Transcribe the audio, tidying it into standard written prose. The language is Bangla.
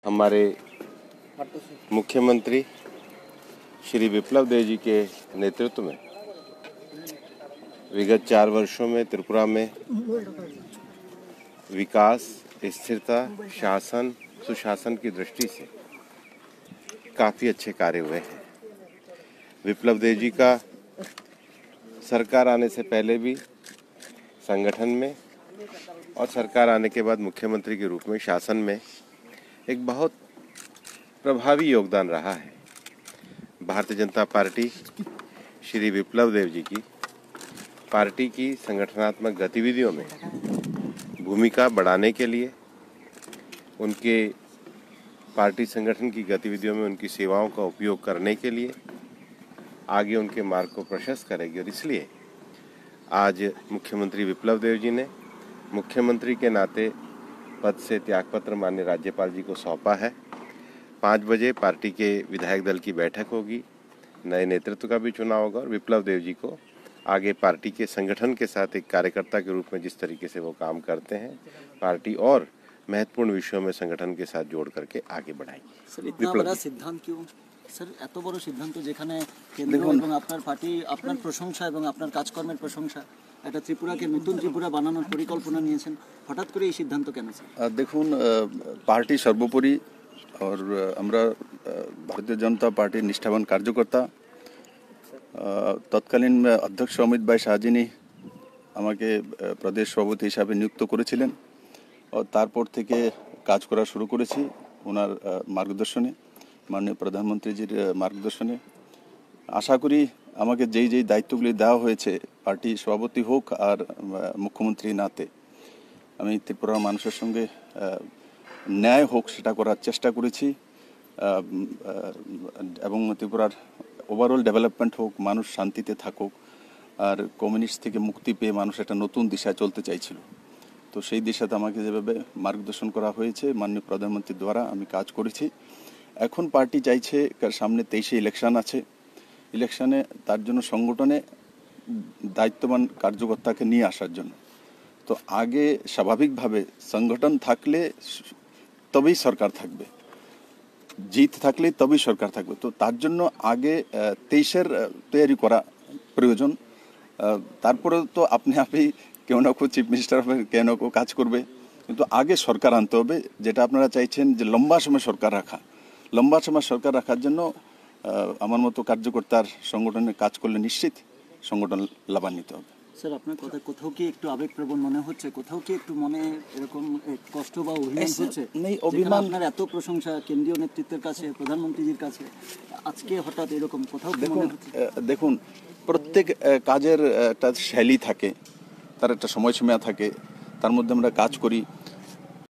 हमारे मुख्यमंत्री श्री विप्लव देव जी के नेतृत्व में विगत 4 वर्षों में त्रिपुरा में विकास, स्थिरता, शासन, सुशासन की दृष्टि से काफ़ी अच्छे कार्य हुए हैं। विप्लव देव जी का सरकार आने से पहले भी संगठन में और सरकार आने के बाद मुख्यमंत्री के रूप में शासन में एक बहुत प्रभावी योगदान रहा है। भारतीय जनता पार्टी श्री विप्लव देव जी की पार्टी की संगठनात्मक गतिविधियों में भूमिका बढ़ाने के लिए, उनके पार्टी संगठन की गतिविधियों में उनकी सेवाओं का उपयोग करने के लिए आगे उनके मार्ग को प्रशस्त करेगी। और इसलिए आज मुख्यमंत्री विप्लव देव जी ने मुख्यमंत्री के नाते पद से त्यागपत्र माननीय राज्यपाल जी को सौंपा है। 5 बजे पार्टी के विधायक दल की बैठक होगी, नए नेतृत्व का भी चुनाव होगा और विप्लव देव जी को आगे पार्टी के संगठन के साथ एक कार्यकर्ता के रूप में जिस तरीके से वो काम करते हैं, पार्टी और महत्वपूर्ण विषयों में संगठन के साथ जोड़ करके आगे बढ़ाएगी। सर, इतना बड़ा सिद्धांत क्यों? सर, এত বড় সিদ্ধান্ত যেখানে কেন্দ্র এবং আপনার পার্টি আপনার প্রশংসা এবং আপনার কাজকর্মের প্রশংসা, এটা ত্রিপুরাকে নতুন ত্রিপুরা বানানোর পরিকল্পনা নিয়েছেন, হঠাৎ করে এই সিদ্ধান্ত কেন স্যার? দেখুন, পার্টি সর্বোপরি और আমরা ভারতীয় জনতা পার্টির নিষ্ঠাবান কার্যকর্তা। তৎকালীন অধ্যক্ষ অমিত ভাই শাহজিনী আমাকে প্রদেশ সভাপতি হিসাবে নিযুক্ত করেছিলেন ও তারপর থেকে কাজ করা শুরু করেছি ওনার মার্গদর্শনে, মাননীয় প্রধানমন্ত্রীজির মার্গদর্শনে। আশা করি আমাকে যেই দায়িত্বগুলি দেওয়া হয়েছে পার্টি সভাপতি হোক আর মুখ্যমন্ত্রী নাতে, আমি ত্রিপুরার মানুষের সঙ্গে ন্যায় হোক সেটা করার চেষ্টা করেছি এবং ত্রিপুরার ওভারঅল ডেভেলপমেন্ট হোক, মানুষ শান্তিতে থাকুক আর কমিউনিস্ট থেকে মুক্তি পেয়ে মানুষ একটা নতুন দিশায় চলতে চাইছিল। তো সেই দিশাতে আমাকে যেভাবে মার্গদর্শন করা হয়েছে মাননীয় প্রধানমন্ত্রীর দ্বারা আমি কাজ করেছি। এখন পার্টি চাইছে সামনে 23-এ ইলেকশন আছে, ইলেকশনে তার জন্য সংগঠনে দায়িত্ববান কার্যকর্তাকে নিয়ে আসার জন্য। তো আগে স্বাভাবিকভাবে সংগঠন থাকলে তবেই সরকার থাকবে, জিত থাকলে তবেই সরকার থাকবে। তো তার জন্য আগে 23-এর তৈরি করা প্রয়োজন। তারপরে তো আপনি কেউ না কেউ চিফ মিনিস্টার হবে, কেউ না কেউ কাজ করবে, কিন্তু আগে সরকার আনতে হবে। যেটা আপনারা চাইছেন যে লম্বা সময় সরকার রাখা, লম্বা সময় সরকার রাখার জন্য আমার মতো কার্যকর্তার সংগঠনে কাজ করলে নিশ্চিত সংগঠন লাভান্বিত হবে। স্যার, আপনার কথা কোথাও কি একটু আবেগপ্রবণ মনে হচ্ছে? কোথাও কি একটু মনে এরকম কষ্ট বা অভিমান হচ্ছে? অভিমান, আপনার এত প্রশংসা কেন্দ্রীয় নেতৃত্বের কাছে, প্রধানমন্ত্রীজির কাছে, আজকে হঠাৎ এরকম কোথাও দেখুন, প্রত্যেক কাজের একটা শৈলী থাকে, তার একটা সময়সীমা থাকে, তার মধ্যে আমরা কাজ করি।